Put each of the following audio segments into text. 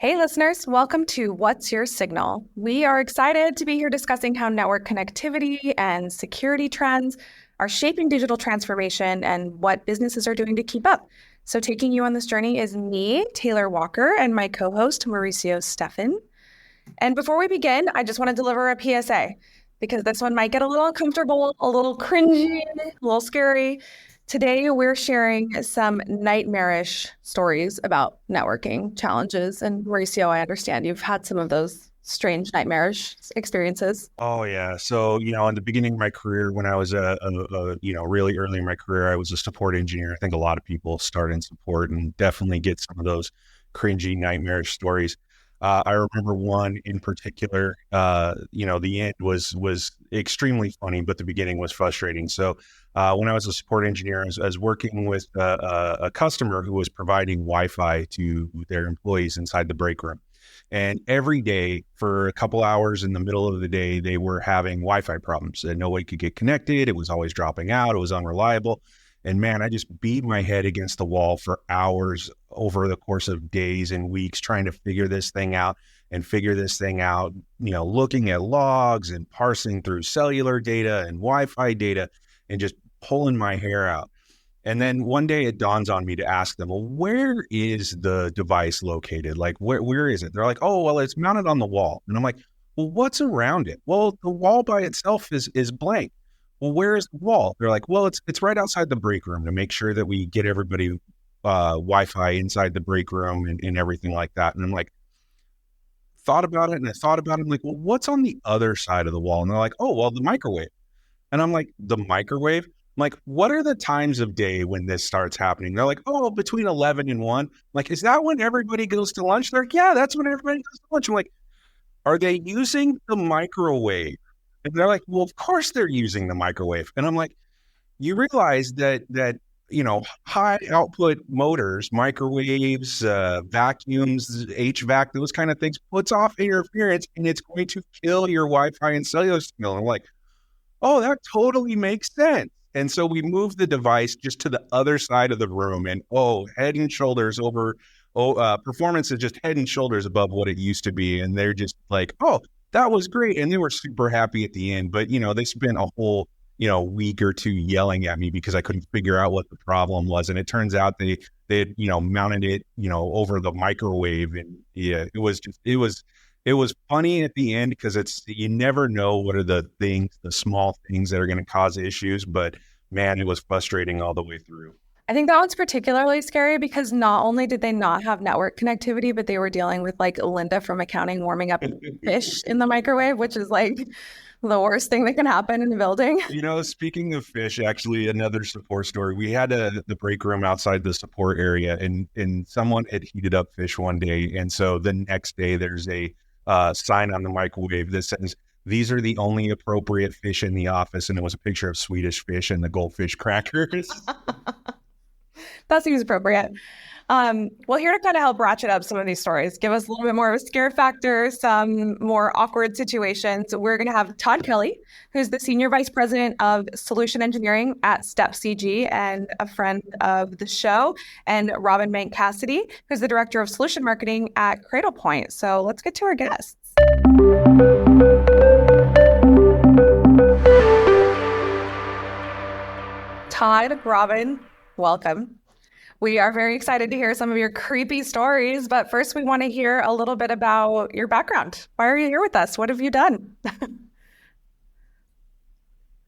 Hey listeners, welcome to What's Your Signal? We are excited to be here discussing how network connectivity and security trends are shaping digital transformation and what businesses are doing to keep up. So taking you on this journey is me, Taylor Walker, and my co-host, Mauricio Steffen. And before we begin, I just want to deliver a PSA because this one might get a little uncomfortable, a little cringy, a little scary. Today, we're sharing some nightmarish stories about networking challenges. And Mauricio, I understand you've had some of those strange nightmarish experiences. Oh yeah. So, in the beginning of my career, when I was really early in my career, I was a support engineer. I think a lot of people start in support and definitely get some of those cringy, nightmarish stories. I remember one in particular. The end was extremely funny, but the beginning was frustrating. So, when I was a support engineer, I was working with a customer who was providing Wi-Fi to their employees inside the break room. And every day for a couple hours in the middle of the day, they were having Wi-Fi problems and nobody could get connected. It was always dropping out. It was unreliable. And man, I just beat my head against the wall for hours over the course of days and weeks trying to figure this thing out, looking at logs and parsing through cellular data and Wi-Fi data and just pulling my hair out. And then one day it dawns on me to ask them, well, where is the device located? Like, where is it? They're like, oh, well, it's mounted on the wall. And I'm like, well, what's around it? Well, the wall by itself is blank. Well, where is the wall? They're like, well, it's right outside the break room to make sure that we get everybody Wi-Fi inside the break room and everything like that. And I'm like, thought about it and I thought about it. I'm like, well, what's on the other side of the wall? And they're like, oh, well, the microwave. And I'm like, the microwave? I'm like, what are the times of day when this starts happening? They're like, oh, between 11 and 1. I'm like, is that when everybody goes to lunch? They're like, yeah, that's when everybody goes to lunch. I'm like, are they using the microwave? And they're like, well, of course they're using the microwave. And I'm like, you realize that high output motors, microwaves, vacuums, HVAC, those kind of things puts off interference and it's going to kill your Wi-Fi and cellular signal. I'm like, oh, that totally makes sense. And so we moved the device just to the other side of the room and head and shoulders over, performance is just head and shoulders above what it used to be. And they're just like, oh, that was great. And they were super happy at the end. But, they spent a whole, week or two yelling at me because I couldn't figure out what the problem was. And it turns out they had, mounted it, over the microwave. And yeah, it was funny at the end because you never know what are the small things that are going to cause issues. But man, it was frustrating all the way through. I think that one's particularly scary because not only did they not have network connectivity, but they were dealing with like Linda from accounting warming up fish in the microwave, which is like the worst thing that can happen in the building. Speaking of fish, actually, another support story. We had the break room outside the support area and someone had heated up fish one day. And so the next day there's a sign on the microwave that says, these are the only appropriate fish in the office. And it was a picture of Swedish fish and the goldfish crackers. That seems appropriate. Well, here to kind of help ratchet up some of these stories, give us a little bit more of a scare factor, some more awkward situations. We're going to have Todd Kelly, who's the Senior Vice President of Solution Engineering at StepCG and a friend of the show, and Robin Manke-Cassidy, who's the Director of Solution Marketing at Cradlepoint. So let's get to our guests. Todd, Robin, welcome. We are very excited to hear some of your creepy stories, but first we want to hear a little bit about your background. Why are you here with us? What have you done?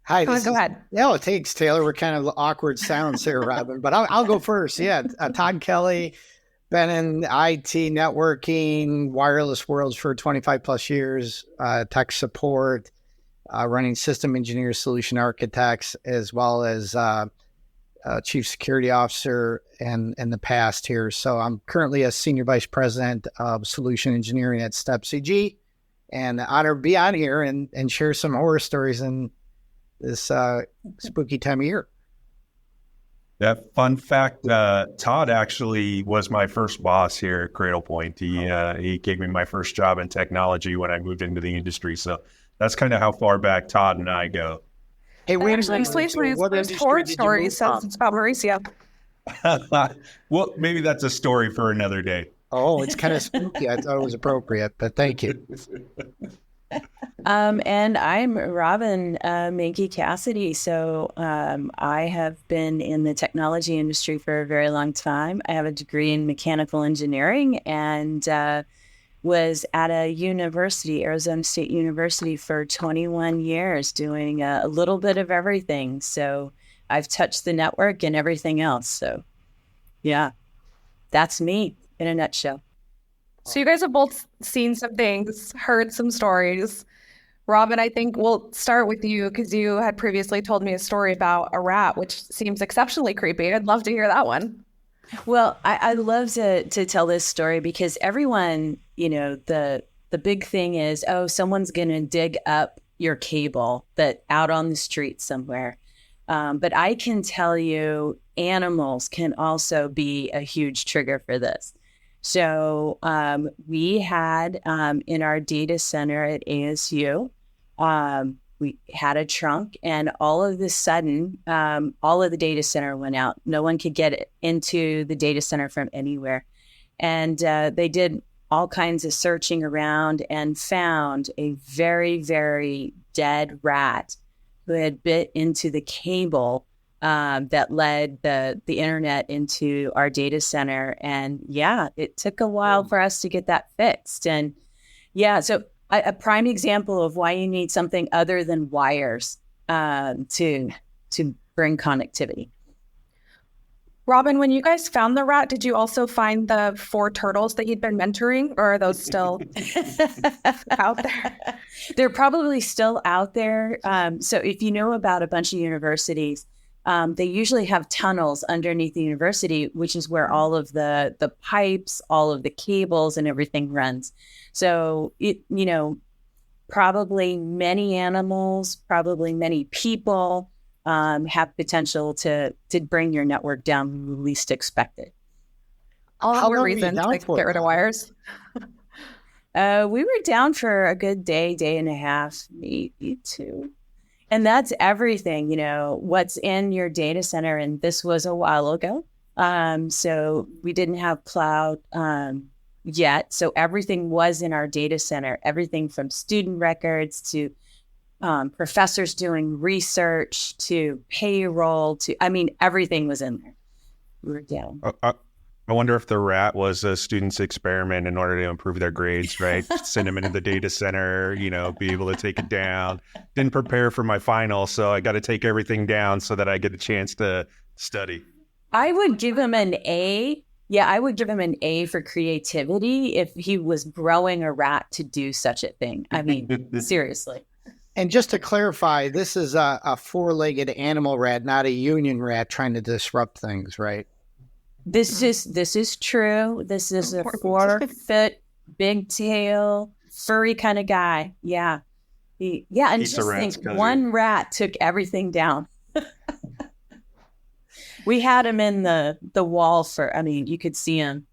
Hi. Go ahead. Yeah, thanks, Taylor. We're kind of awkward silence here, Robin, but I'll go first. Yeah, Todd Kelly, been in IT, networking, wireless worlds for 25 plus years, tech support, running system engineers, solution architects, as well as chief security officer in the past here. So I'm currently a senior vice president of solution engineering at StepCG, and honored to be on here and share some horror stories in this spooky time of year. That fun fact, Todd actually was my first boss here at Cradlepoint. He gave me my first job in technology when I moved into the industry. So that's kind of how far back Todd and I go. Hey, what horror stories? It's about Mauricio. Well, maybe that's a story for another day. Oh, it's kind of spooky. I thought it was appropriate, but thank you. And I'm Robin Manke-Cassidy. So I have been in the technology industry for a very long time. I have a degree in mechanical engineering and was at a university, Arizona State University, for 21 years doing a little bit of everything. So I've touched the network and everything else. So yeah, that's me in a nutshell. So you guys have both seen some things, heard some stories. Robin, I think we'll start with you because you had previously told me a story about a rat, which seems exceptionally creepy. I'd love to hear that one. Well, I love to tell this story because everyone, the big thing is, oh, someone's going to dig up your cable that out on the street somewhere. But I can tell you animals can also be a huge trigger for this. So we had in our data center at ASU, we had a trunk, and all of a sudden, all of the data center went out. No one could get into the data center from anywhere. And they did all kinds of searching around and found a very, very dead rat who had bit into the cable that led the internet into our data center. And yeah, it took a while for us to get that fixed. And yeah, so a prime example of why you need something other than wires to bring connectivity. Robin, when you guys found the rat, did you also find the 4 turtles that you'd been mentoring, or are those still out there? They're probably still out there. So if you know about a bunch of universities, they usually have tunnels underneath the university, which is where all of the pipes, all of the cables and everything runs. So, probably many animals, probably many people have potential to bring your network down when you least expect it. All more reason to get rid of wires. We were down for a good day and a half, maybe 2. And that's everything, what's in your data center. And this was a while ago. So we didn't have cloud yet. So everything was in our data center, everything from student records to professors doing research to payroll everything was in there. We were down. I wonder if the rat was a student's experiment in order to improve their grades, right? Send them into the data center, be able to take it down. Didn't prepare for my final, so I got to take everything down so that I get a chance to study. I would give him an A. Yeah, I would give him an A for creativity if he was growing a rat to do such a thing. I mean, seriously. And just to clarify, this is a 4-legged animal rat, not a union rat trying to disrupt things, right? This is true. This is a 4-foot, big tail, furry kind of guy. Yeah. And just think, one rat took everything down. We had him in the wall you could see him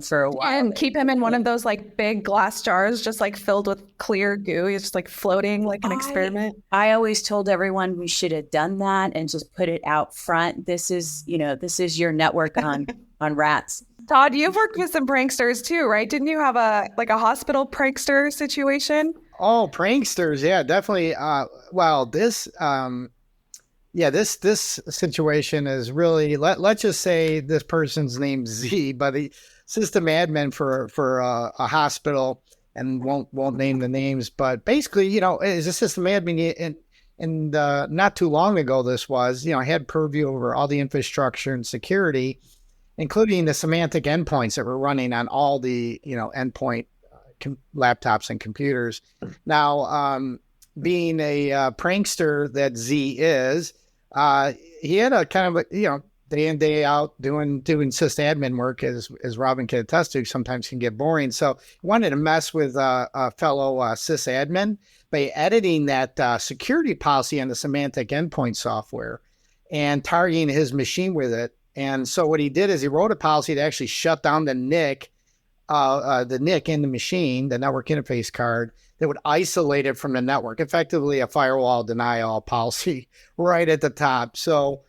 for a while. And keep him in one of those big glass jars, just filled with clear goo. He's just floating like an experiment. I always told everyone we should have done that and just put it out front. This is your network on rats. Todd, you've worked with some pranksters too, right? Didn't you have a hospital prankster situation? Oh, pranksters. Yeah, definitely. This situation is really, let's just say this person's named Z, but the system admin for a hospital, and won't name the names, but basically, as a system admin, and not too long ago, this was, I had purview over all the infrastructure and security, including the semantic endpoints that were running on all the, endpoint laptops and computers. Now, being a prankster that Z is, he had a kind of day in, day out doing sysadmin work, as Robin can attest to, sometimes can get boring. So he wanted to mess with a fellow sysadmin by editing that security policy on the semantic endpoint software and targeting his machine with it. And so what he did is he wrote a policy to actually shut down the NIC in the machine, the network interface card, that would isolate it from the network, effectively a firewall denial policy right at the top. So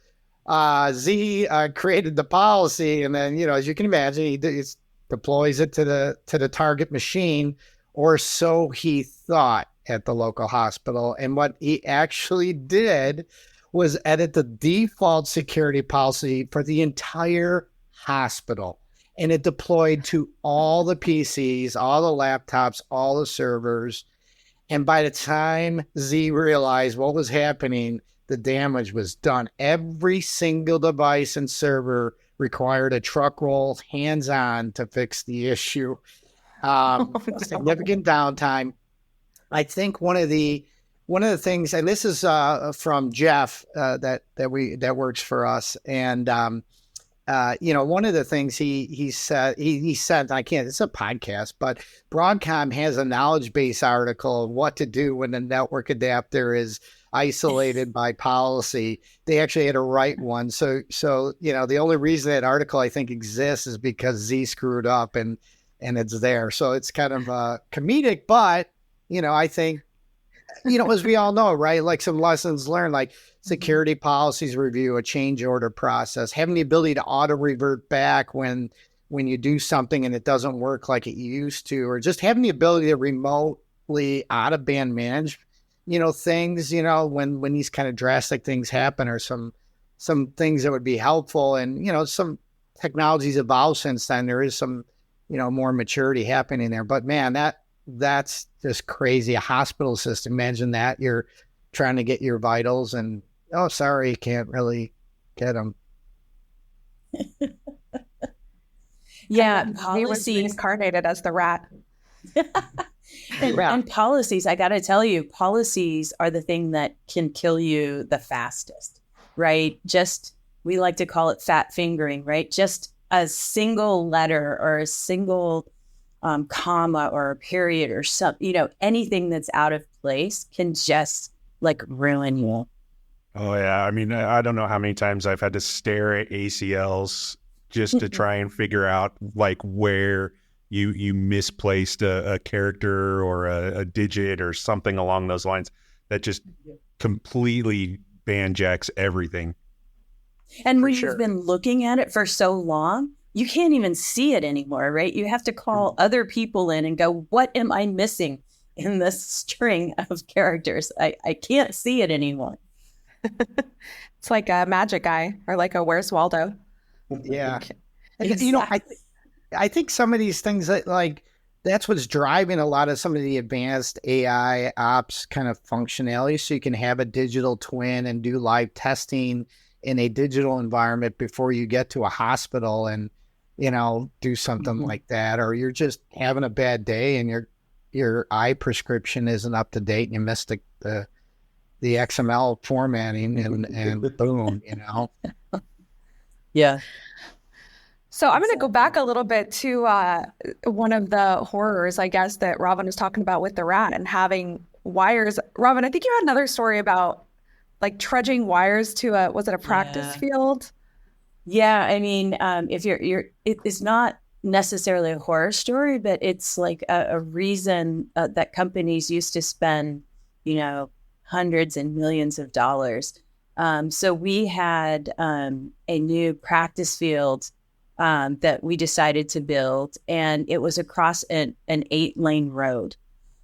Z created the policy, and then, as you can imagine, he's deploys it to the target machine, or so he thought at the local hospital. And what he actually did was edit the default security policy for the entire hospital. And it deployed to all the PCs, all the laptops, all the servers. And by the time Z realized what was happening, the damage was done. Every single device and server required a truck roll hands-on to fix the issue. Significant downtime. I think one of the things, and this is from Jeff that works for us, and one of the things he said, I can't, it's a podcast, but Broadcom has a knowledge base article of what to do when the network adapter is isolated by policy. They actually had to write one. So the only reason that article I think exists is because Z screwed up and it's there. So it's kind of comedic, but I think, as we all know, right? Like some lessons learned, like security policies review, a change order process, having the ability to auto revert back when you do something and it doesn't work like it used to, or just having the ability to remotely out of band manage, things, when these kind of drastic things happen, or some things that would be helpful. And, some technologies evolve since then. There is some, more maturity happening there, but man, that's just crazy. A hospital system. Imagine that you're trying to get your vitals and, oh, sorry, you can't really get them. Yeah. He was reincarnated as the rat. And policies, I got to tell you, policies are the thing that can kill you the fastest, right? We like to call it fat fingering, right? Just a single letter or a single comma or a period or something, anything that's out of place can just ruin you. Oh yeah. I mean, I don't know how many times I've had to stare at ACLs just to try and figure out where you misplaced a character or a digit or something along those lines that just completely banjacks everything. And when you've been looking at it for so long, you can't even see it anymore, right? You have to call other people in and go, what am I missing in this string of characters? I can't see it anymore. It's like a Magic Eye or like a Where's Waldo. Yeah. Exactly. I think some of these things that's what's driving a lot of some of the advanced AI ops kind of functionality. So you can have a digital twin and do live testing in a digital environment before you get to a hospital and, do something like that. Or you're just having a bad day and your eye prescription isn't up to date and you missed the XML formatting and boom, Yeah. So I'm going to go back a little bit to one of the horrors, I guess, that Robin was talking about with the rat and having wires. Robin, I think you had another story about trudging wires to was it a practice field? Yeah. I mean, if it's not necessarily a horror story, but it's a reason that companies used to spend, hundreds and millions of dollars. So we had a new practice field that we decided to build, and it was across an 8-lane road.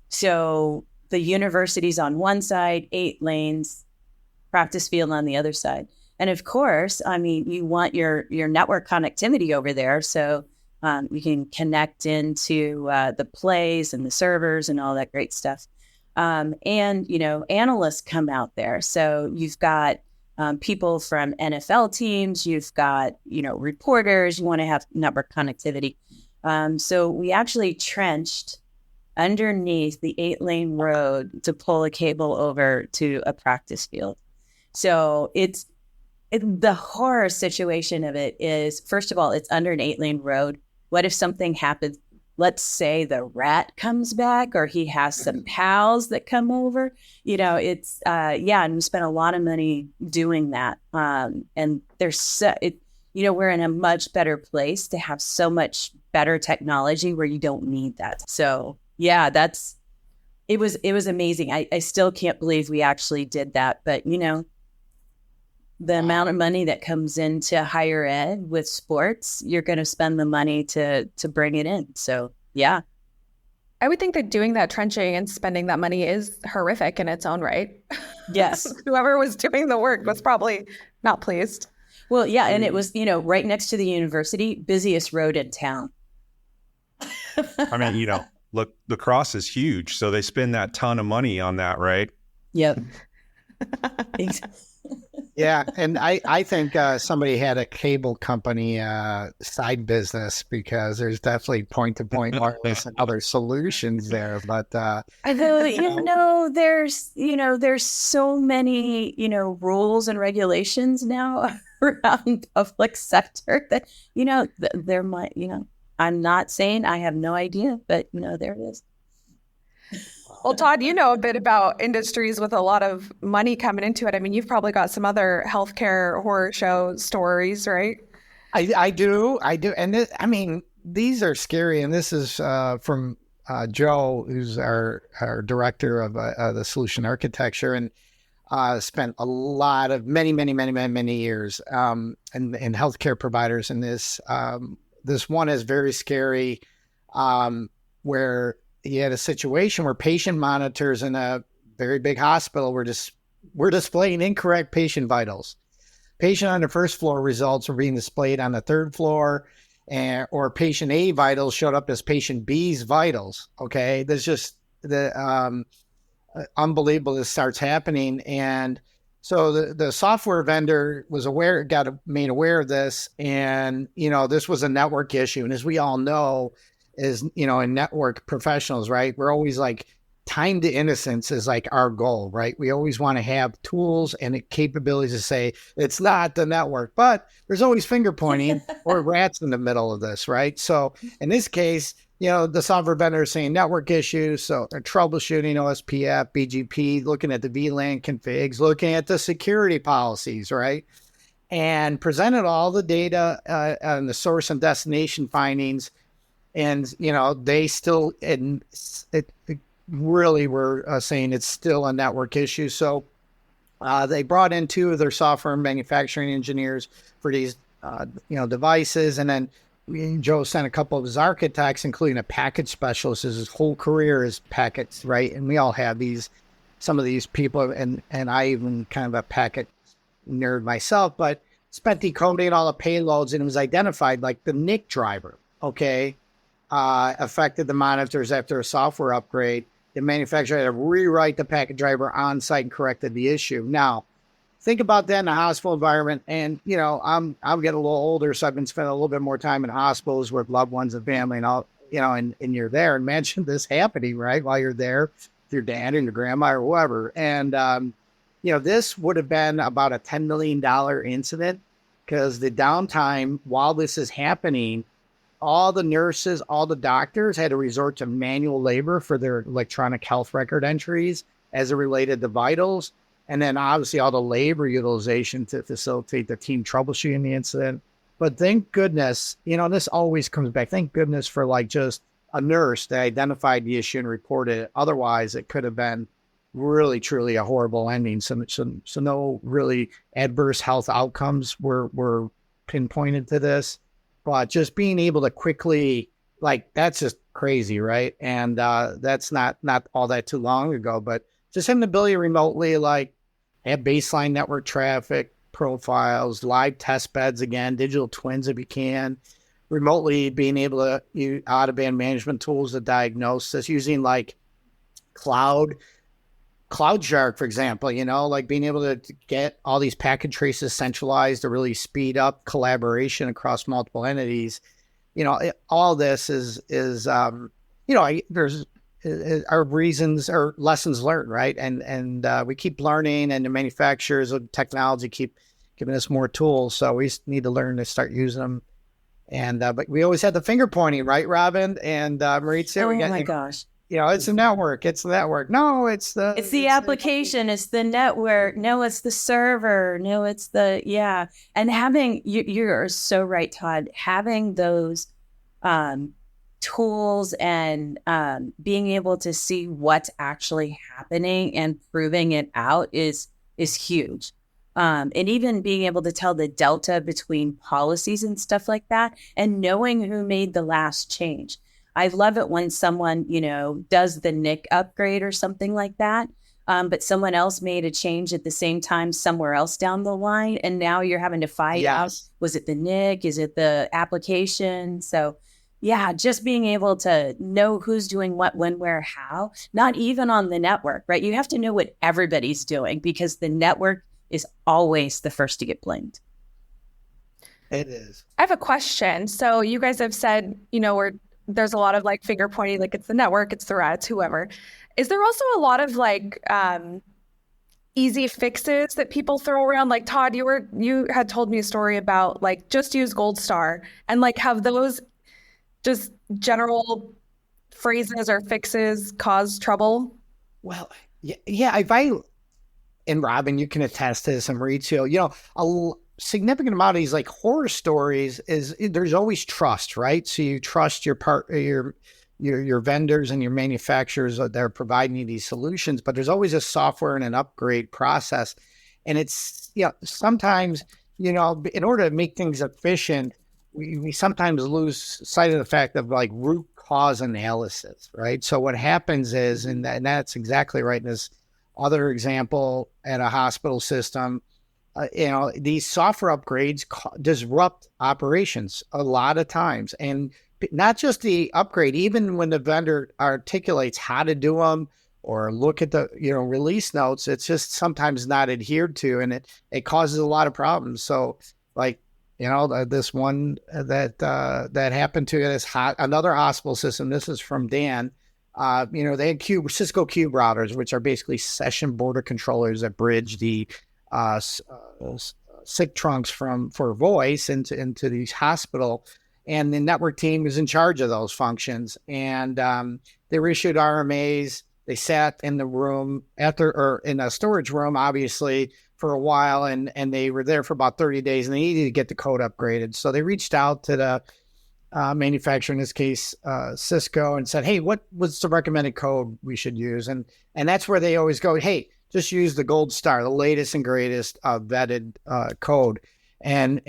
So the university's on one side, 8 lanes, practice field on the other side. And of course, I mean, you want your network connectivity over there. So you can connect into the plays and the servers and all that great stuff. And, analysts come out there. So you've got people from NFL teams, you've got, reporters, you want to have network connectivity. So we actually trenched underneath the 8-lane road to pull a cable over to a practice field. So the horror situation of it is, first of all, it's under an 8-lane road. What if something happens? Let's say the rat comes back or he has some pals that come over, it's, and we spent a lot of money doing that. And we're in a much better place to have so much better technology where you don't need that. So yeah, it was amazing. I still can't believe we actually did that, but the amount of money that comes into higher ed with sports, you're going to spend the money to bring it in. So, yeah. I would think that doing that trenching and spending that money is horrific in its own right. Yes. Whoever was doing the work was probably not pleased. Well, yeah. And it was, right next to the university, busiest road in town. I mean, look, lacrosse is huge. So they spend that ton of money on that, right? Yep. Yeah, and I think somebody had a cable company side business, because there's definitely point-to-point wireless and other solutions there. But although there's so many rules and regulations now around public sector that there might I'm not saying I have no idea, but there it is. Well, Todd, you know a bit about industries with a lot of money coming into it. I mean, you've probably got some other healthcare horror show stories, right? I do. And these are scary. And this is from Joe, who's our director of the solution architecture, and spent a lot of many years in healthcare providers. And this one is very scary, where he had a situation where patient monitors in a very big hospital were displaying incorrect patient vitals. Patient on the first floor results were being displayed on the third floor, or patient A vitals showed up as patient B's vitals. Okay, there's just unbelievable. This starts happening, and so the software vendor was made aware of this, and this was a network issue. And as we all know, in network professionals, right? We're always like, time to innocence is like our goal, right? We always want to have tools and capabilities to say it's not the network, but there's always finger pointing or rats in the middle of this, right? So in this case, the software vendor is saying network issues. So they're troubleshooting OSPF, BGP, looking at the VLAN configs, looking at the security policies, right? And presented all the data and the source and destination findings. And, they still, really were saying it's still a network issue. So they brought in two of their software manufacturing engineers for these, devices. And then Joe sent a couple of his architects, including a packet specialist. His whole career is packets, right? And we all have some of these people, and I even kind of a packet nerd myself, but spent decoding all the payloads, and it was identified like the NIC driver, okay? Affected the monitors after a software upgrade. The manufacturer had to rewrite the packet driver on site and corrected the issue. Now, think about that in a hospital environment. And, I'm getting a little older, so I've been spending a little bit more time in hospitals with loved ones and family and all, and you're there. Imagine this happening, right? While you're there with your dad and your grandma or whoever. And, this would have been about a $10 million incident, because the downtime while this is happening, all the nurses, all the doctors had to resort to manual labor for their electronic health record entries as it related to vitals. And then obviously all the labor utilization to facilitate the team troubleshooting the incident. But thank goodness, this always comes back. Thank goodness for like just a nurse that identified the issue and reported it. Otherwise, it could have been really, truly a horrible ending. So no really adverse health outcomes were pinpointed to this. But just being able to quickly, that's just crazy, right? And that's not all that too long ago, but just having the ability to remotely, have baseline network traffic profiles, live test beds again, digital twins if you can, remotely being able to use out-of-band management tools to diagnose this, using CloudShark, for example, being able to get all these packet traces centralized to really speed up collaboration across multiple entities. All this is there's our reasons or lessons learned, right? And we keep learning, and the manufacturers of technology keep giving us more tools. So we just need to learn to start using them. And but we always had the finger pointing, right, Robin and Maritza? Oh my gosh. It's a network. It's the network. No, it's the application. It's the network. No, it's the server. No, it's yeah. And having, you're so right, Todd, having those tools and being able to see what's actually happening and proving it out is huge. And even being able to tell the delta between policies and stuff like that, and knowing who made the last change. I love it when someone, does the NIC upgrade or something like that. But someone else made a change at the same time somewhere else down the line. And now you're having to fight out, was it the NIC? Is it the application? So yeah, just being able to know who's doing what, when, where, how, not even on the network, right? You have to know what everybody's doing because the network is always the first to get blamed. It is. I have a question. So you guys have said, there's a lot of like finger pointing, like it's the network, it's the routes, whoever. Is there also a lot of like easy fixes that people throw around? Like Todd, you had told me a story about like just use Gold Star and like have those just general phrases or fixes cause trouble? Well, yeah. And Robin, you can attest to this, and Maurizio, a significant amount of these like horror stories is there's always trust, right? So you trust your vendors and your manufacturers that are providing you these solutions, but there's always a software and an upgrade process. And it's, sometimes, in order to make things efficient, we sometimes lose sight of the fact of like root cause analysis, right? So what happens is, and that's exactly right in this other example at a hospital system, these software upgrades disrupt operations a lot of times. And not just the upgrade, even when the vendor articulates how to do them or look at the, release notes, it's just sometimes not adhered to, and it causes a lot of problems. So like, this one that happened to another hospital system, this is from Dan, they had Cisco Cube routers, which are basically session border controllers that bridge the SIC trunks for voice into these hospital, and the network team was in charge of those functions. And they were issued RMAs. They sat in the room in a storage room, obviously, for a while, and they were there for about 30 days, and they needed to get the code upgraded. So they reached out to the manufacturer, in this case, Cisco, and said, "Hey, what was the recommended code we should use?" And that's where they always go, "Hey, just use the Gold Star, the latest and greatest vetted code," and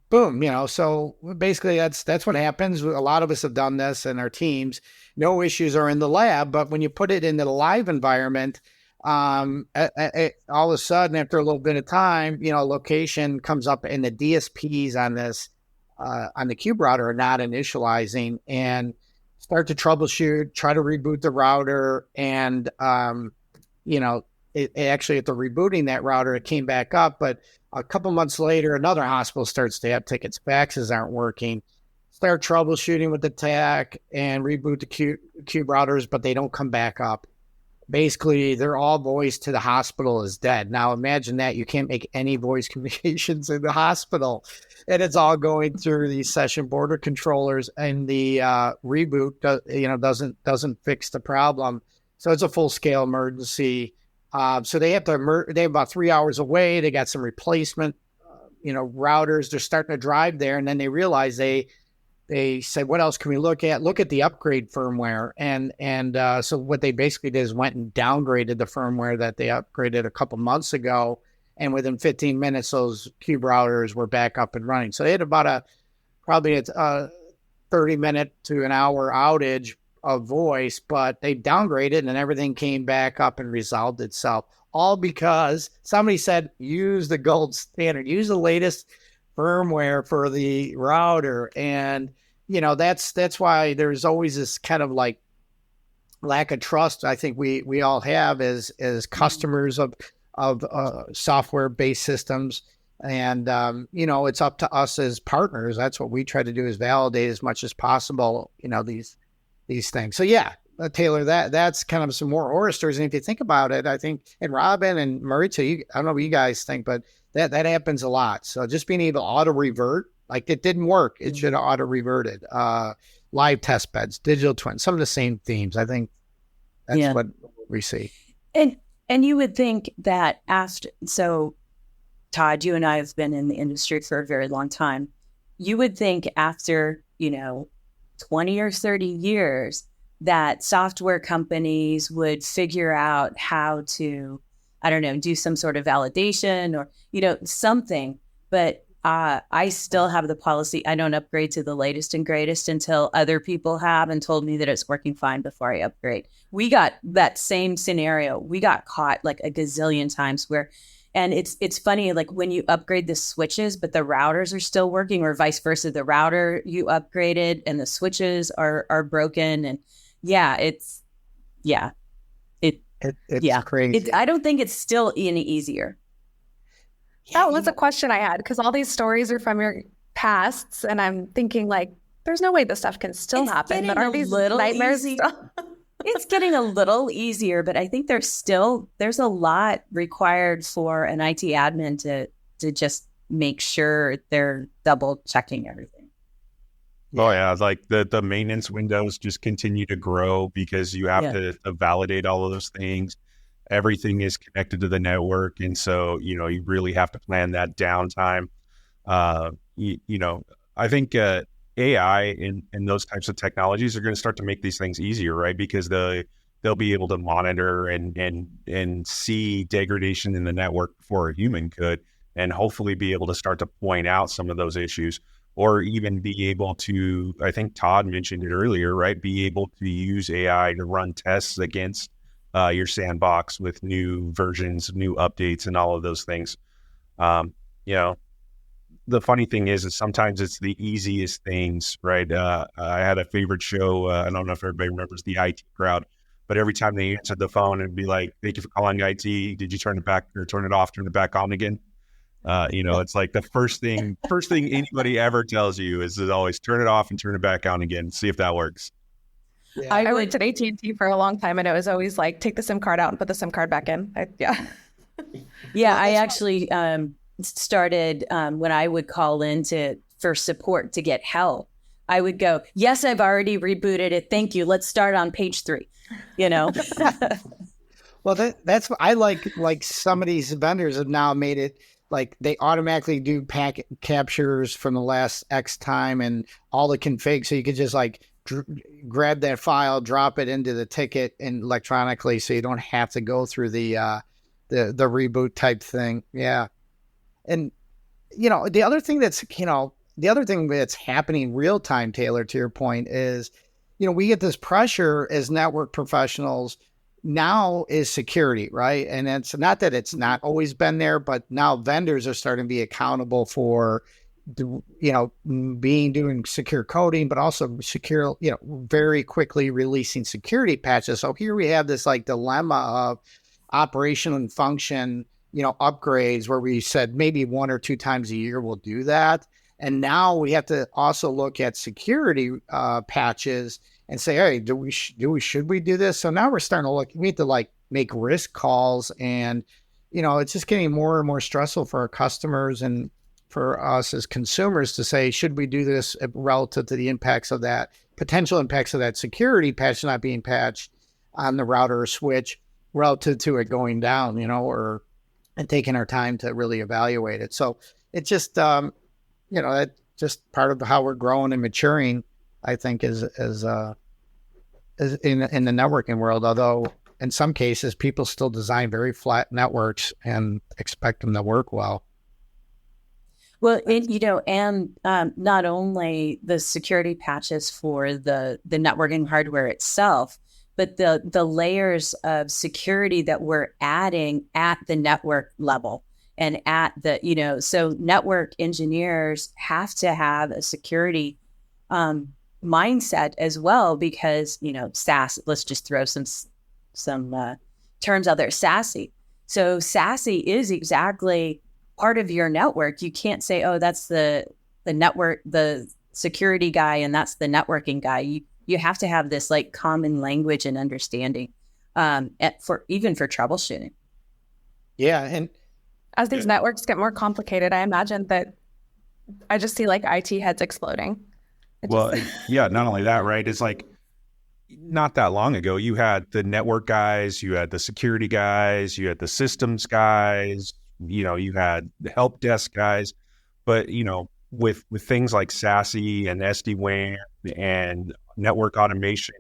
boom, So basically, that's what happens. A lot of us have done this in our teams. No issues are in the lab, but when you put it into the live environment, all of a sudden, after a little bit of time, location comes up, and the DSPs on this on the Cube router are not initializing, and start to troubleshoot, try to reboot the router, and it actually, after rebooting that router, it came back up. But a couple months later, another hospital starts to have tickets. Faxes aren't working. Start troubleshooting with the tech and reboot the Cube routers, but they don't come back up. Basically, they're all voice to the hospital is dead. Now, imagine that. You can't make any voice communications in the hospital, and it's all going through these session border controllers, and the reboot doesn't fix the problem. So it's a full-scale emergency. So they have about 3 hours away. They got some replacement, routers. They're starting to drive there, and then they realize they said, "What else can we look at? Look at the upgrade firmware." And so what they basically did is went and downgraded the firmware that they upgraded a couple months ago, and within 15 minutes, those Cube routers were back up and running. So they had about probably a 30-minute to an hour outage of voice, but they downgraded and everything came back up and resolved itself, all because somebody said, use the gold standard, use the latest firmware for the router. And that's why there's always this kind of like lack of trust I think we all have as customers of software-based systems. And it's up to us as partners. That's what we try to do, is validate as much as possible these things. So yeah, Taylor, that's kind of some more horror stories. And if you think about it, I think, and Robin and Maurizio, I don't know what you guys think, but that happens a lot. So just being able to auto revert, like it didn't work, it should have auto reverted. Live test beds, digital twins, some of the same themes. I think that's what we see. And you would think that so Todd, you and I have been in the industry for a very long time. You would think after, 20 or 30 years that software companies would figure out how to I don't know, do some sort of validation or, something. But I still have the policy. I don't upgrade to the latest and greatest until other people have and told me that it's working fine before I upgrade. We got that same scenario. We got caught like a gazillion times and it's funny, like when you upgrade the switches, but the routers are still working, or vice versa. The router you upgraded and the switches are broken. And it's crazy. I don't think it's still any easier. That was a question I had, because all these stories are from your pasts, and I'm thinking like, there's no way this stuff can still happen. But are these nightmares still? It's getting a little easier, but I think there's a lot required for an IT admin to just make sure they're double checking everything. Oh yeah, like the maintenance windows just continue to grow because you have to validate all of those things. Everything is connected to the network, and so you really have to plan that downtime. I think AI and those types of technologies are going to start to make these things easier, right? Because they'll be able to monitor and see degradation in the network before a human could, and hopefully be able to start to point out some of those issues, or even be able to, I think Todd mentioned it earlier, right? Be able to use AI to run tests against your sandbox with new versions, new updates, and all of those things. The funny thing is sometimes it's the easiest things, right? I had a favorite show. I don't know if everybody remembers the IT Crowd, but every time they answered the phone, it'd be like, "Thank you for calling IT. Did you turn it back or turn it off, turn it back on again?" It's like the first thing anybody ever tells you is always turn it off and turn it back on again. See if that works. Yeah. I worked at AT&T for a long time, and it was always like, take the SIM card out and put the SIM card back in. I actually started when I would call in for support to get help. I would go, "Yes, I've already rebooted it. Thank you. Let's start on page 3." Well, that's what I like. Like some of these vendors have now made it like they automatically do packet captures from the last X time and all the config, so you could just like grab that file, drop it into the ticket and electronically, so you don't have to go through the reboot type thing. Yeah. And, the other thing that's happening real time, Taylor, to your point is, we get this pressure as network professionals now is security, right? And it's not that it's not always been there, but now vendors are starting to be accountable for, doing secure coding, but also secure, very quickly releasing security patches. So here we have this like dilemma of operation and function, upgrades where we said maybe 1 or 2 times a year we'll do that. And now we have to also look at security patches and say, hey, should we do this? So now we're starting to look, we have to like make risk calls, and, it's just getting more and more stressful for our customers and for us as consumers to say, should we do this relative to the impacts of that, potential impacts of that security patch not being patched on the router or switch relative to it going down, and taking our time to really evaluate it. So it's just, that's just part of how we're growing and maturing, I think, is in the networking world. Although in some cases, people still design very flat networks and expect them to work well. Well, and not only the security patches for the networking hardware itself, but the layers of security that we're adding at the network level and at the, so network engineers have to have a security mindset as well, because, SaaS, let's just throw some terms out there, SASE. So SASE is exactly part of your network. You can't say, oh, that's the network, the security guy, and that's the networking guy. You have to have this like common language and understanding for troubleshooting. Yeah. And as these networks get more complicated, I imagine that I just see like IT heads exploding. Not only that, right? It's like not that long ago, you had the network guys, you had the security guys, you had the systems guys, you had the help desk guys. But, with things like SASE and SD-WAN and network automation,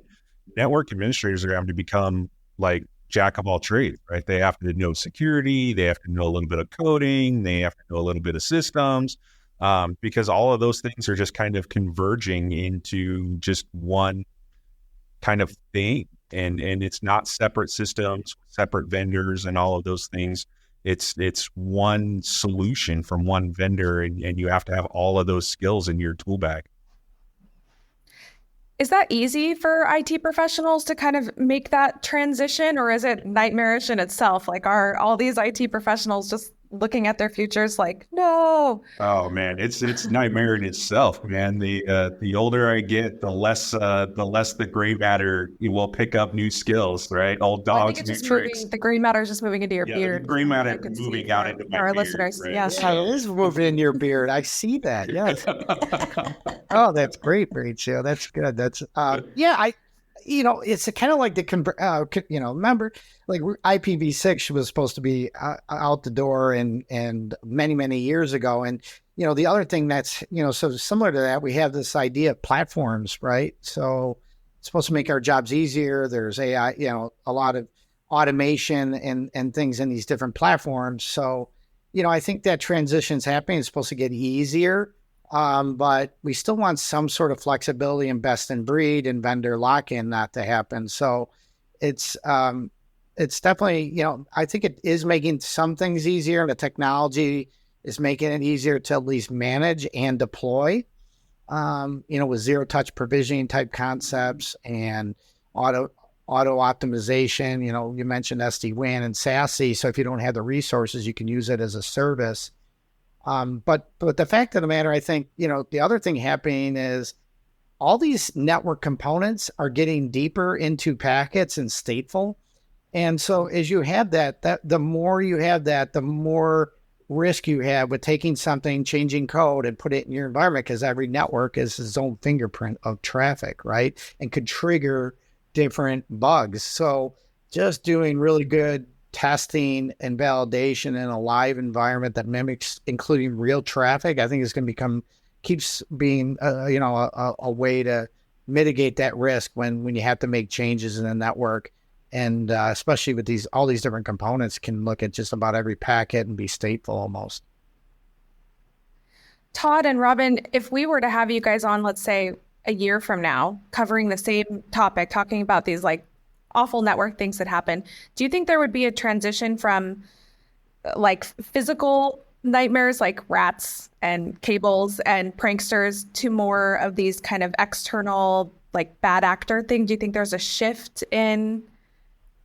network administrators are going to become like jack of all trades, right? They have to know security, they have to know a little bit of coding, they have to know a little bit of systems, because all of those things are just kind of converging into just one kind of thing. And it's not separate systems, separate vendors, and all of those things. It's one solution from one vendor, and you have to have all of those skills in your tool bag. Is that easy for IT professionals to kind of make that transition, or is it nightmarish in itself? Like, are all these IT professionals just looking at their futures like, no? Oh man, it's nightmare in itself, man. The older I get, the less the gray matter will pick up new skills, right? Old dogs, new tricks. The gray matter is just moving into your beard. The gray matter moving out into my our beard, listeners. right? Yes. Yeah, it is moving in your beard. I see that. Yes. Oh, that's great, Rachel. That's good. That's it's kind of like the remember, like IPv6 was supposed to be out the door and many years ago, and the other thing that's so similar to that, we have this idea of platforms, right? So it's supposed to make our jobs easier. There's AI, a lot of automation and things in these different platforms. So I think that transition's happening. It's supposed to get easier. But we still want some sort of flexibility and best in breed and vendor lock-in not to happen. So it's definitely, I think it is making some things easier, and the technology is making it easier to at least manage and deploy, with zero touch provisioning type concepts and auto optimization. You mentioned SD-WAN and SASE. So if you don't have the resources, you can use it as a service. But the fact of the matter, I think, the other thing happening is all these network components are getting deeper into packets and stateful. And so as you have that the more you have that, the more risk you have with taking something, changing code and put it in your environment, because every network is its own fingerprint of traffic, right? And could trigger different bugs. So just doing really good testing and validation in a live environment that mimics, including real traffic, I think is going to keeps being, a way to mitigate that risk when you have to make changes in the network. And especially with all these different components can look at just about every packet and be stateful almost. Todd and Robin, if we were to have you guys on, let's say a year from now, covering the same topic, talking about these like awful network things that happen, do you think there would be a transition from like physical nightmares like rats and cables and pranksters to more of these kind of external like bad actor thing? Do you think there's a shift in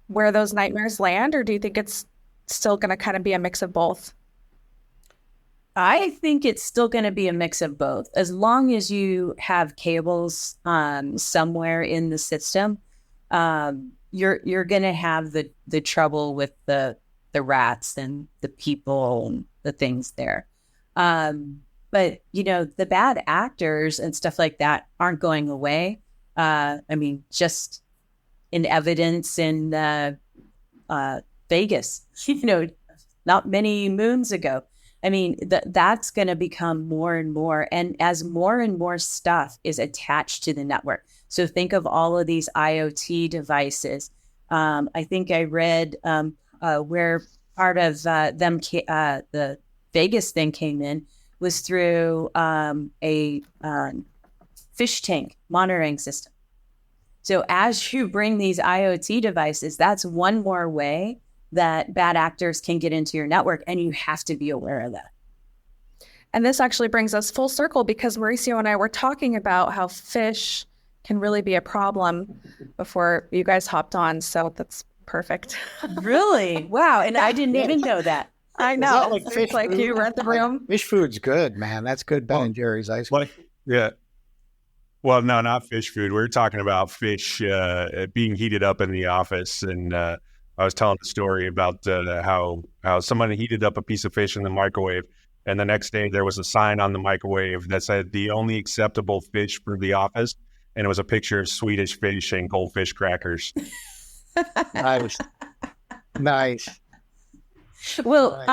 where those nightmares land, or do you think it's still going to kind of be a mix of both? I think it's still going to be a mix of both. As long as you have cables somewhere in the system, you're going to have the trouble with the rats and the people and the things there. But the bad actors and stuff like that aren't going away. Just in evidence in Vegas, not many moons ago. That's going to become more and more. And as more and more stuff is attached to the network. So think of all of these IoT devices. I think I read where part of the Vegas thing came in was through a fish tank monitoring system. So as you bring these IoT devices, that's one more way that bad actors can get into your network, and you have to be aware of that. And this actually brings us full circle, because Mauricio and I were talking about how fish can really be a problem before you guys hopped on. So that's perfect. Really? Wow. And I didn't even know that. I know. Like fish like food? you read the room. Fish food's good, man. That's good Ben and Jerry's ice cream. Yeah. Well, no, not fish food. We're talking about fish being heated up in the office. And I was telling a story about how someone heated up a piece of fish in the microwave. And the next day there was a sign on the microwave that said the only acceptable fish for the office. And it was a picture of Swedish fish and goldfish crackers. Nice. Well,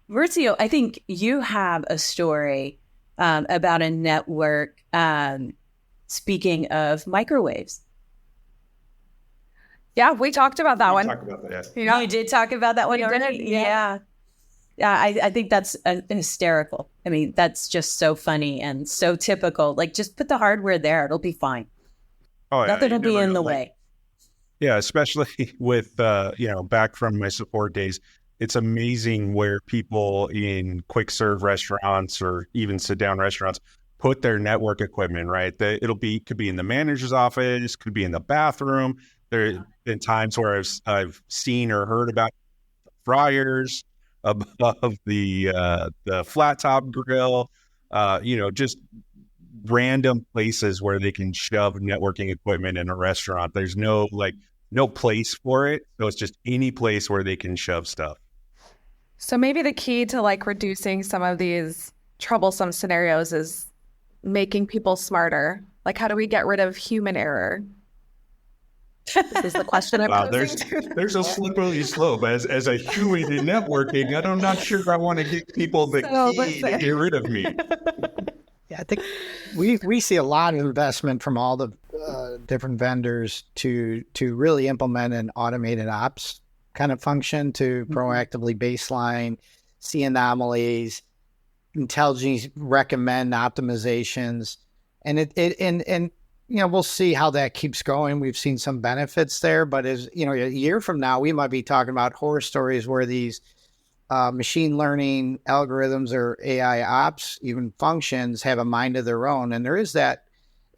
Mauricio, I think you have a story about a network. Speaking of microwaves. Yeah, we talked about that one. Talk about that. Yeah. You did talk about that one We already? did, Yeah. Yeah, I think that's hysterical. I mean, that's just so funny and so typical. Like, just put the hardware there. It'll be fine. Oh, yeah, Nothing you will be never in know. the way. Yeah, especially with back from my support days, it's amazing where people in quick serve restaurants or even sit down restaurants put their network equipment, right? Could be in the manager's office, could be in the bathroom. There have been times where I've seen or heard about fryers above the flat top grill, just random places where they can shove networking equipment in a restaurant. There's no place for it. So it's just any place where they can shove stuff. So maybe the key to like reducing some of these troublesome scenarios is making people smarter. Like, how do we get rid of human error? This is the question I'm Wow, posing. there's a slippery slope. As a human in networking, I'm not sure I want to give people the key to get rid of me. Yeah, I think we see a lot of investment from all the different vendors to really implement an automated ops kind of function to proactively baseline, see anomalies, intelligently recommend optimizations, and we'll see how that keeps going. We've seen some benefits there, but as you know, a year from now, we might be talking about horror stories where these machine learning algorithms or AI ops, even functions, have a mind of their own. And there is that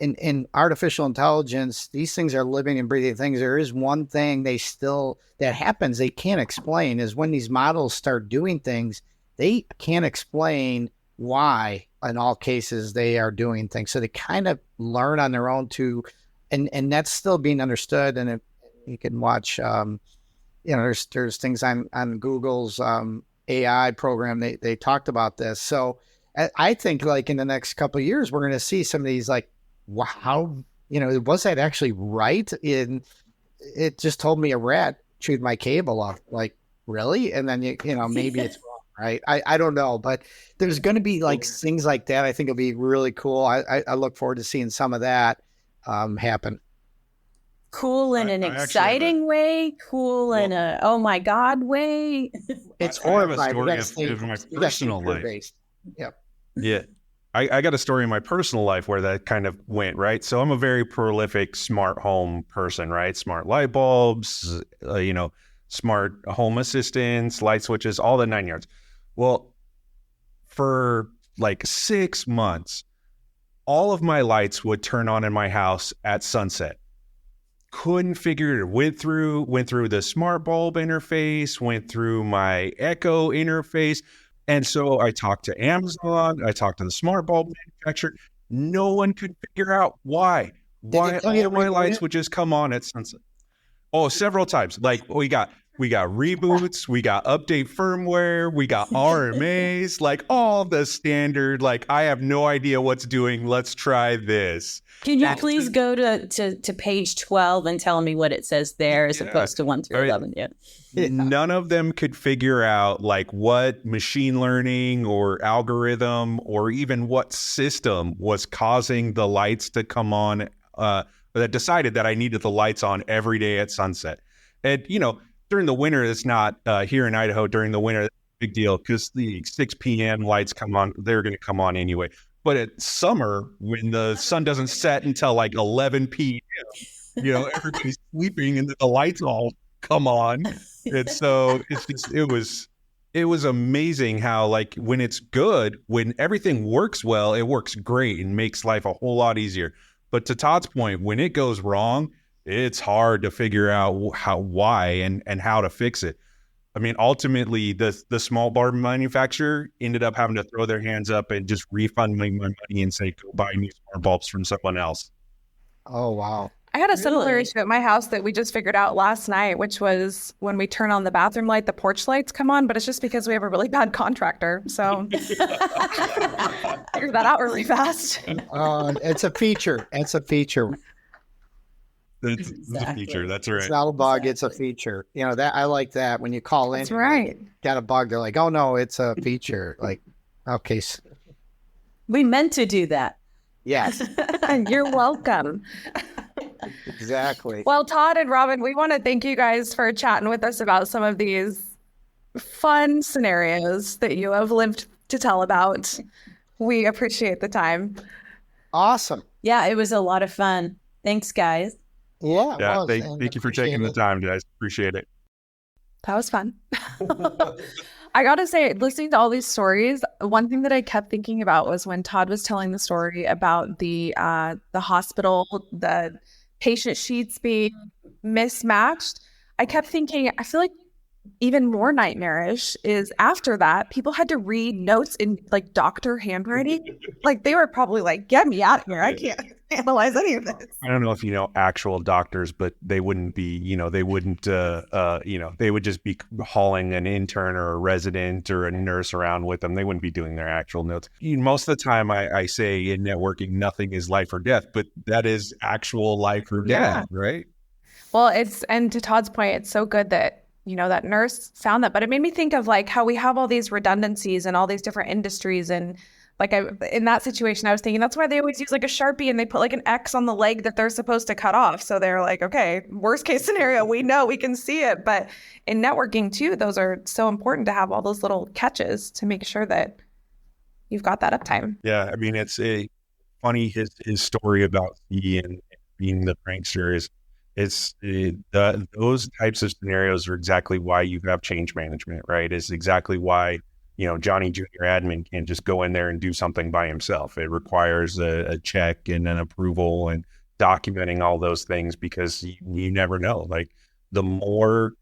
in artificial intelligence, these things are living and breathing things. There is one thing that happens they can't explain is when these models start doing things, they can't explain why in all cases they are doing things. So they kind of learn on their own and that's still being understood. And if you can watch, there's things on Google's AI program. They talked about this. So I think like in the next couple of years, we're going to see some of these like, wow, was that actually right? It just told me a rat chewed my cable off. Like, really? And then, maybe it's wrong, right? I don't know, but there's going to be like things like that. I think it'll be really cool. I look forward to seeing some of that happen. Cool in an exciting way, cool in a oh my god way. It's horrifying. I have a story of my personal life. Yep. Yeah. I got a story in my personal life where that kind of went, right? So I'm a very prolific smart home person, right? Smart light bulbs, smart home assistants, light switches, all the 9 yards. Well, for like 6 months, all of my lights would turn on in my house at sunset. Couldn't figure it. Went through the smart bulb interface, went through my Echo interface. And so I talked to Amazon, I talked to the smart bulb manufacturer. No one could figure out why all my lights would just come on at sunset. Oh, several times. Like we got reboots, we got update firmware, we got RMAs, like all the standard, like I have no idea what's doing. Let's try this. Can you please go to page 12 and tell me what it says there as opposed to 1 through 11? Yeah. None of them could figure out like what machine learning or algorithm or even what system was causing the lights to come on, that decided that I needed the lights on every day at sunset. And, during the winter, it's not here in Idaho during the winter, big deal because the 6 p.m. lights come on. They're going to come on anyway. But at summer, when the sun doesn't set until like 11 p.m., everybody's sleeping and the lights all come on. And so it was amazing how like when it's good, when everything works well, it works great and makes life a whole lot easier. But to Todd's point, when it goes wrong, it's hard to figure out why and how to fix it. I mean, ultimately, the small bulb manufacturer ended up having to throw their hands up and just refund me my money and say, go buy new smart bulbs from someone else. Oh, wow. I had a similar issue at my house that we just figured out last night, which was when we turn on the bathroom light, the porch lights come on, but it's just because we have a really bad contractor. So figured that out really fast. It's a feature. It's a feature. It's a feature. That's right. It's not a bug. It's a feature. That I like that when you call in. That's right. Got a bug. They're like, oh no, it's a feature. Like, okay. We meant to do that. Yes. You're welcome. Exactly. Well, Todd and Robin, we want to thank you guys for chatting with us about some of these fun scenarios that you have lived to tell about. We appreciate the time. Awesome. Yeah, it was a lot of fun. Thanks, guys. Yeah. Yeah, thank you for taking the time, guys. Appreciate it. That was fun. I gotta say, listening to all these stories, one thing that I kept thinking about was when Todd was telling the story about the hospital, the patient sheets being mismatched. I kept thinking, I feel like even more nightmarish is after that, people had to read notes in like doctor handwriting. Like they were probably like, get me out of here. I can't analyze any of this. I don't know if you know actual doctors, but they wouldn't be, they wouldn't, they would just be hauling an intern or a resident or a nurse around with them. They wouldn't be doing their actual notes. Most of the time I say in networking, nothing is life or death, but that is actual life or death, right? Well, and to Todd's point, it's so good that that nurse found that. But it made me think of like how we have all these redundancies in all these different industries. And like in that situation, I was thinking that's why they always use like a Sharpie and they put like an X on the leg that they're supposed to cut off. So they're like, okay, worst case scenario, we know we can see it. But in networking too, those are so important to have all those little catches to make sure that you've got that uptime. Yeah. I mean, it's a funny, his story about Ian being the prankster is, those types of scenarios are exactly why you have change management, right? It's exactly why, Johnny Junior admin can't just go in there and do something by himself. It requires a check and an approval and documenting all those things because you never know. Like the more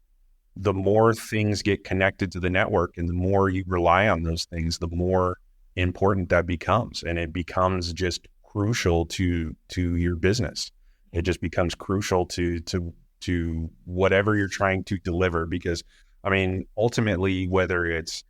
things get connected to the network and the more you rely on those things, the more important that becomes. And it becomes just crucial to your business. It just becomes crucial to whatever you're trying to deliver, because I mean, ultimately, whether it's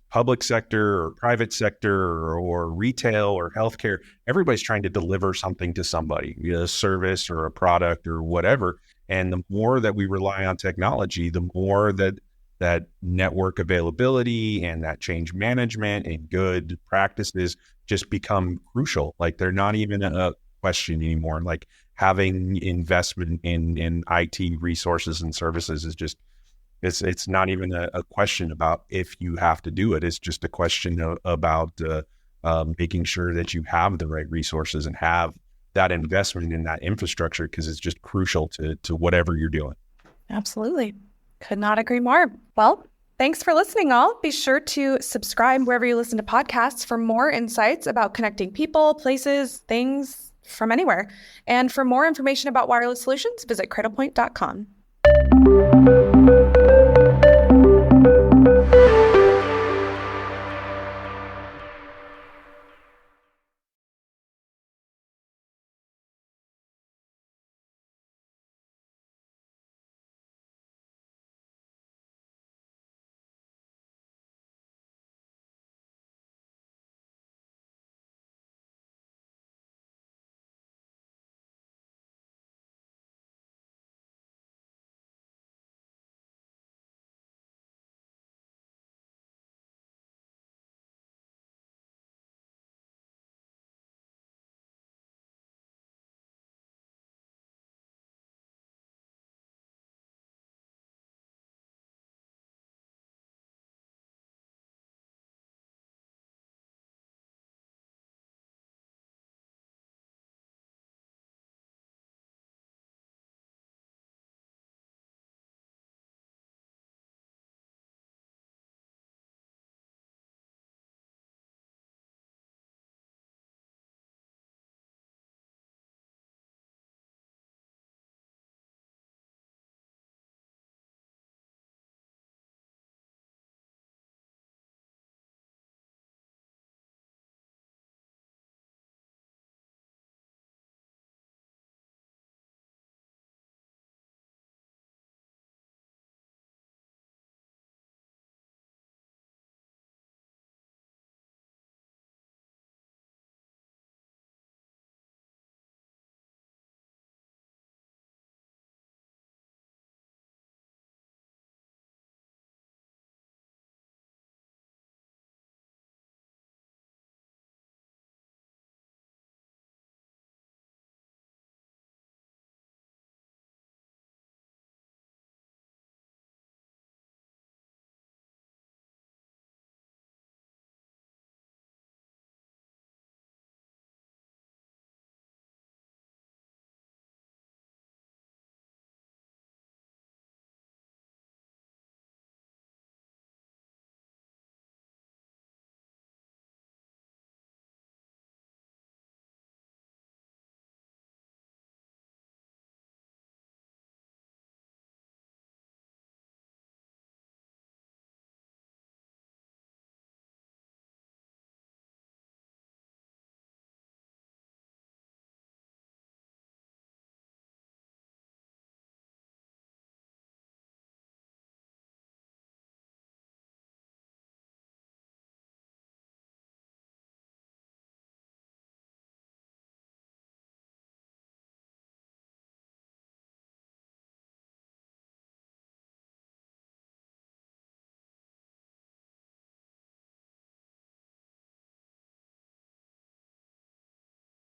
public sector or private sector or retail or healthcare, everybody's trying to deliver something to somebody, a service or a product or whatever. And the more that we rely on technology, the more that network availability and that change management and good practices just become crucial. Like they're not even a question anymore. Like having investment in IT resources and services is just, it's not even a question about if you have to do it. It's just a question about making sure that you have the right resources and have that investment in that infrastructure, because it's just crucial to whatever you're doing. Absolutely. Could not agree more. Well, thanks for listening, all. Be sure to subscribe wherever you listen to podcasts for more insights about connecting people, places, things from anywhere. And for more information about wireless solutions, visit cradlepoint.com.